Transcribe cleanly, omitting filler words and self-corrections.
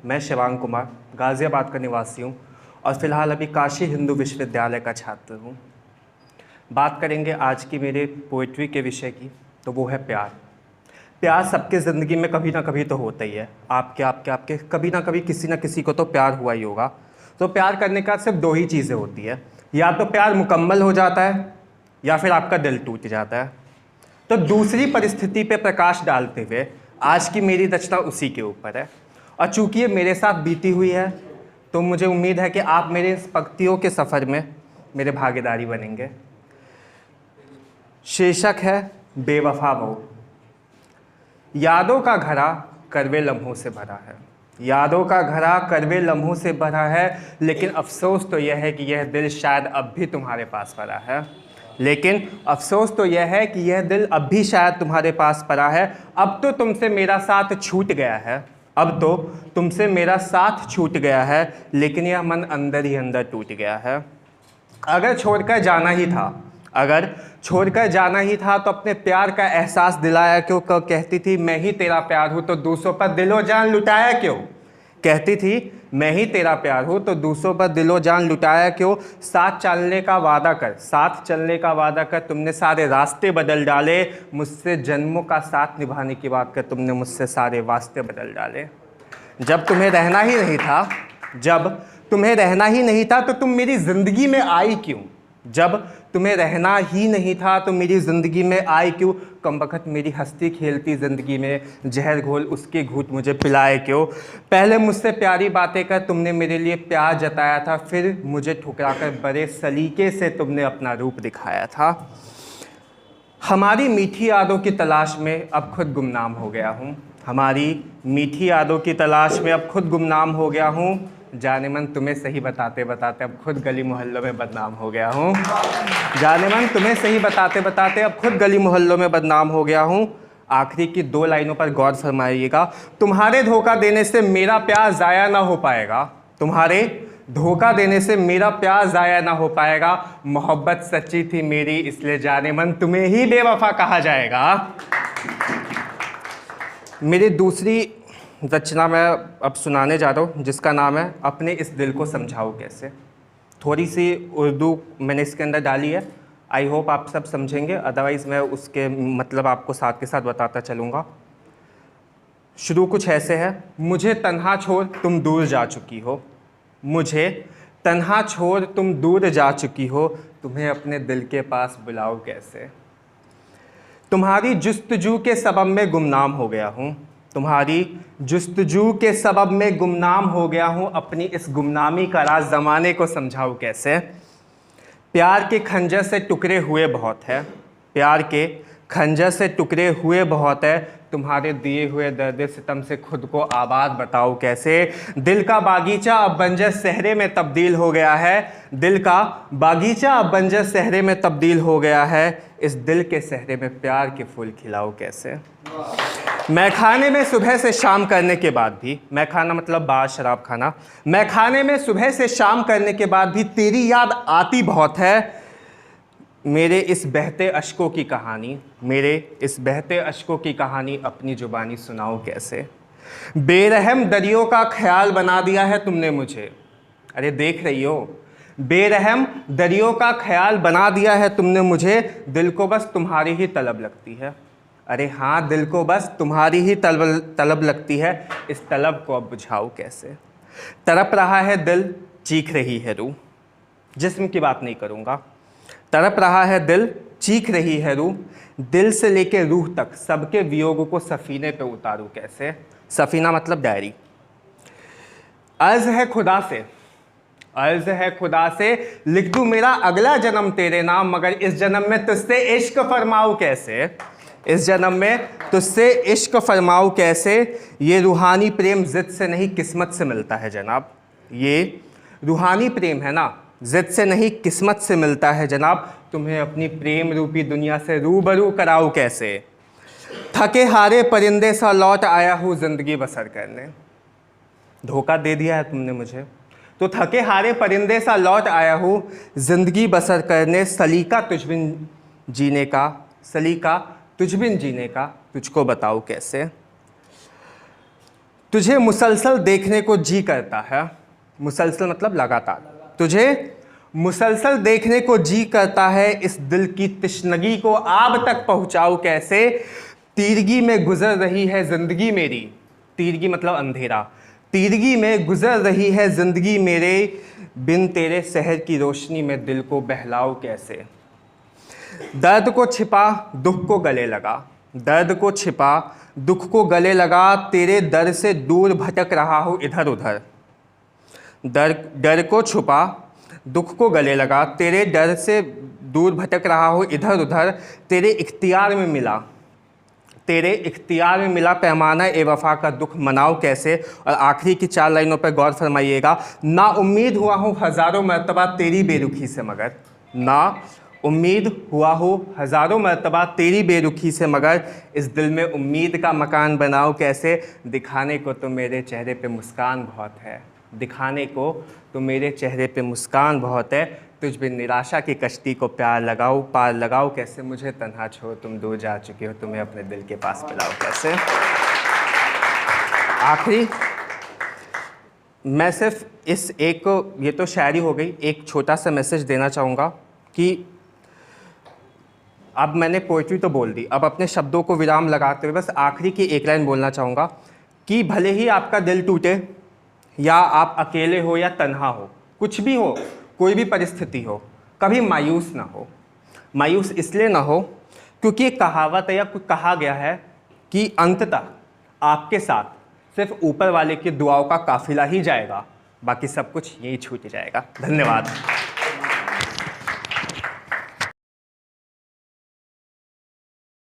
मैं शिवांग कुमार गाज़ियाबाद का निवासी हूँ और फ़िलहाल अभी काशी हिंदू विश्वविद्यालय का छात्र हूँ। बात करेंगे आज की मेरे पोइट्री के विषय की, तो वो है प्यार। प्यार सबके ज़िंदगी में कभी ना कभी तो होता ही है। आपके कभी ना कभी किसी ना किसी को तो प्यार हुआ ही होगा। तो प्यार करने का सिर्फ दो ही चीज़ें होती है, या तो प्यार मुकम्मल हो जाता है या फिर आपका दिल टूट जाता है। तो दूसरी परिस्थिति पे प्रकाश डालते हुए आज की मेरी रचना उसी के ऊपर है, और चूंकि ये मेरे साथ बीती हुई है तो मुझे उम्मीद है कि आप मेरे इस पंक्तियों के सफ़र में मेरे भागीदारी बनेंगे। शीर्षक है बेवफा वो। यादों का घड़ा कड़वे लम्हों से भरा है, यादों का घड़ा कड़वे लम्हों से भरा है, लेकिन अफसोस तो यह है कि यह दिल शायद अब भी तुम्हारे पास पड़ा है। लेकिन अफसोस तो यह है कि यह दिल अब भी शायद तुम्हारे पास पड़ा है। अब तो तुमसे मेरा साथ छूट गया है, अब तो तुमसे मेरा साथ छूट गया है, लेकिन यह मन अंदर ही अंदर टूट गया है। अगर छोड़कर जाना ही था, अगर छोड़कर जाना ही था तो अपने प्यार का एहसास दिलाया क्यों। कहती थी मैं ही तेरा प्यार हूँ तो दूसरों पर दिलो जान लुटाया क्यों। कहती थी मैं ही तेरा प्यार हूँ तो दूसरों पर दिलो जान लुटाया क्यों। साथ चलने का वादा कर, साथ चलने का वादा कर, तुमने सारे रास्ते बदल डाले। मुझसे जन्मों का साथ निभाने की बात कर, तुमने मुझसे सारे वास्ते बदल डाले। जब तुम्हें रहना ही नहीं था, जब तुम्हें रहना ही नहीं था तो तुम मेरी ज़िंदगी में आई क्यों। जब तुम्हें रहना ही नहीं था तो मेरी ज़िंदगी में आई क्यों। कमबख्त मेरी हंसती खेलती ज़िंदगी में जहर घोल उसके घूंट मुझे पिलाए क्यों। पहले मुझसे प्यारी बातें कर तुमने मेरे लिए प्यार जताया था, फिर मुझे ठुकराकर बड़े सलीके से तुमने अपना रूप दिखाया था। हमारी मीठी यादों की तलाश में अब खुद गुमनाम हो गया हूँ, हमारी मीठी यादों की तलाश में अब खुद गुमनाम हो गया हूँ। जाने मन तुम्हें सही बताते बताते अब खुद गली मोहल्लों में बदनाम हो गया हूँ। जाने मन तुम्हें सही बताते बताते अब खुद गली मोहल्लों में बदनाम हो गया हूँ। आखिरी की दो लाइनों पर गौर फरमाइएगा। तुम्हारे धोखा देने से मेरा प्यार ज़ाया ना हो पाएगा, तुम्हारे धोखा देने से मेरा प्यार ज़ाया ना हो पाएगा। मोहब्बत सच्ची थी मेरी इसलिए जाने मन तुम्हें ही बेवफा कहा जाएगा। मेरी दूसरी रचना मैं अब सुनाने जा रहा हूँ, जिसका नाम है अपने इस दिल को समझाओ कैसे। थोड़ी सी उर्दू मैंने इसके अंदर डाली है, आई होप आप सब समझेंगे, अदरवाइज़ मैं उसके मतलब आपको साथ के साथ बताता चलूँगा। शुरू कुछ ऐसे है। मुझे तन्हा छोड़ तुम दूर जा चुकी हो, मुझे तन्हा छोड़ तुम दूर जा चुकी हो, तुम्हें अपने दिल के पास बुलाओ कैसे। तुम्हारी जुस्तजू के सबब में गुमनाम हो गया हूँ, तुम्हारी जुस्तजू के सबब में गुमनाम हो गया हूँ। अपनी इस गुमनामी का राज ज़माने को समझाऊँ कैसे। प्यार के खंजर से टुकड़े हुए बहुत है, प्यार के खंजर से टुकड़े हुए बहुत है, तुम्हारे दिए हुए दर्द सितम से खुद को आबाद बताओ कैसे। दिल का बागीचा अब बंजर सहरे में तब्दील हो गया है, दिल का बागीचा अब बंजर सहरे में तब्दील हो गया है। इस दिल के सहरे में प्यार के फूल खिलाओ कैसे। मैं खाने में सुबह से शाम करने के बाद भी, मैं खाना मतलब बार शराब खाना, मैं खाने में सुबह से शाम करने के बाद भी तेरी याद आती बहुत है। मेरे इस बहते अश्कों की कहानी, मेरे इस बहते अश्कों की कहानी अपनी जुबानी सुनाओ कैसे। बेरहम दरियों का ख्याल बना दिया है तुमने मुझे, अरे देख रही हो, बेरहम दरियों का ख्याल बना दिया है तुमने मुझे। दिल को बस तुम्हारी ही तलब लगती है, अरे हाँ दिल को बस तुम्हारी ही तलब लगती है। इस तलब को अब बुझाओ कैसे। तड़प रहा है दिल, चीख रही है रूह, जिस्म की बात नहीं करूँगा। तड़प रहा है दिल, चीख रही है रूह, दिल से लेके रूह तक सबके वियोग को सफ़ीने पे उतारूँ कैसे। सफ़ीना मतलब डायरी। अर्ज़ है खुदा से, अर्ज़ है खुदा से लिख दूँ मेरा अगला जन्म तेरे नाम, मगर इस जन्म में तुझसे इश्क फरमाऊँ कैसे, इस जन्म में तुझसे इश्क फरमाऊँ कैसे। ये रूहानी प्रेम ज़िद से नहीं किस्मत से मिलता है जनाब, ये रूहानी प्रेम है ना, ज़िद से नहीं किस्मत से मिलता है जनाब। तुम्हें अपनी प्रेम रूपी दुनिया से रूबरू कराऊँ कैसे। थके हारे परिंदे सा लौट आया हूँ ज़िंदगी बसर करने। धोखा दे दिया है तुमने मुझे तो थके हारे परिंदे सा लौट आया हूँ ज़िंदगी बसर करने। सलीका तुझ बिन जीने का, सलीका तुझ बिन जीने का तुझको बताऊँ कैसे। तुझे मुसलसल देखने को जी करता है, मुसलसल मतलब लगातार, तुझे मुसलसल देखने को जी करता है, इस दिल की तिश्नगी को आब तक पहुंचाऊं कैसे, तीरगी में गुजर रही है जिंदगी मेरी, तीरगी मतलब अंधेरा, तीरगी में गुजर रही है जिंदगी मेरे, बिन तेरे शहर की रोशनी में दिल को बहलाऊं कैसे। दर्द को छिपा दुख को गले लगा, दर्द को छिपा दुख को गले लगा, तेरे दर से दूर भटक रहा हूँ इधर उधर, डर को छुपा दुख को गले लगा, तेरे डर से दूर भटक रहा हूँ इधर उधर, तेरे इख्तियार में मिला, तेरे इख्तियार में मिला पैमाना ए वफ़ा का दुख मनाओ कैसे। और आखिरी की 4 लाइनों पर गौर फरमाइएगा। ना उम्मीद हुआ हूँ हज़ारों मरतबा तेरी बेरुखी से मगर, ना उम्मीद हुआ हूँ हज़ारों मरतबा तेरी बेरुखी से मगर, इस दिल में उम्मीद का मकान बनाओ कैसे। दिखाने को तो मेरे चेहरे पे मुस्कान बहुत है, दिखाने को तो मेरे चेहरे पे मुस्कान बहुत है, तुझ बिन निराशा की कश्ती को प्यार लगाओ पार लगाओ कैसे, मुझे तन्हा छोड़ तुम दूर जा चुके हो, तुम्हें अपने दिल के पास पिलाओ कैसे। आखिरी मैं सिर्फ इस एक, ये तो शायरी हो गई, एक छोटा सा मैसेज देना चाहूँगा कि अब मैंने पोइट्री तो बोल दी, अब अपने शब्दों को विराम लगाते हुए बस आखिरी की एक लाइन बोलना चाहूँगा कि भले ही आपका दिल टूटे या आप अकेले हो या तन्हा हो, कुछ भी हो, कोई भी परिस्थिति हो, कभी मायूस ना हो। मायूस इसलिए ना हो क्योंकि एक कहावत है या कुछ कहा गया है कि अंततः आपके साथ सिर्फ ऊपर वाले की दुआओं का काफिला ही जाएगा, बाकी सब कुछ यही छूट जाएगा। धन्यवाद।